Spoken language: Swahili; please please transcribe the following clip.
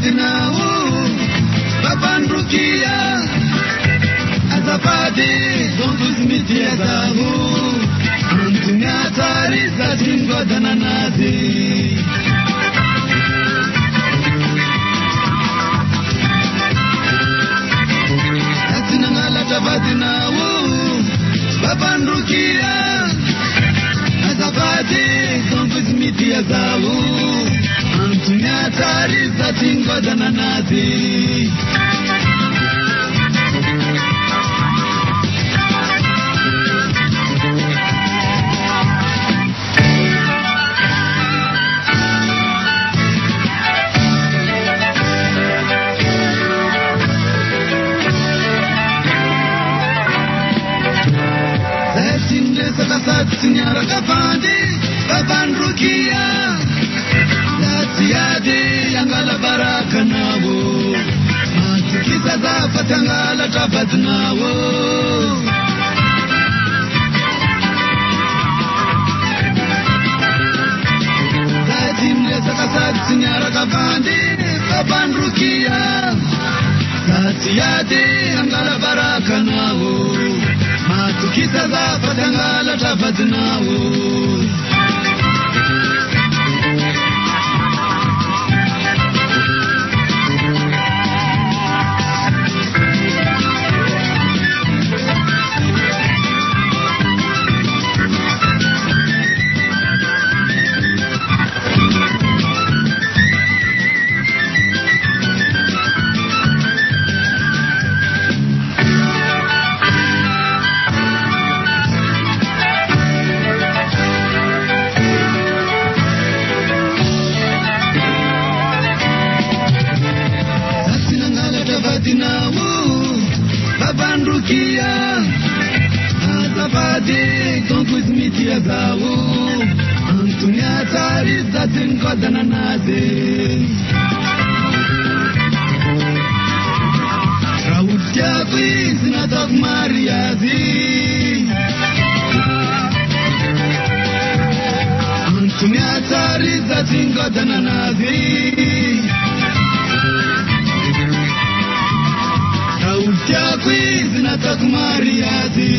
Azapatinawo, Babanrukia, Azapati, Zombusmiti Azahu, Antunyatari Satingo Dananazi. Azapatinawo, Babanrukia, Azapati, Zombusmiti Azahu, Antunyatari Satingo Dananazi. Signora Capandi, Babanrukia, Laziade, Yangala Barakanawo, Matikisa Zapatangala Tabatnawo. Signora Capandi, Babanrukia, Laziade, Yangala Barakanawo. Matukisa Zapatangala Tabatnawo. Babanrukia, Azapati, Zombusmiti Azahu, Antunyatari Satingo Dananazi. Rautyapi, Sinatok Mariazi, Antunyatari Satingo Dananazi. Rautyapi, Sinatok Mariazi.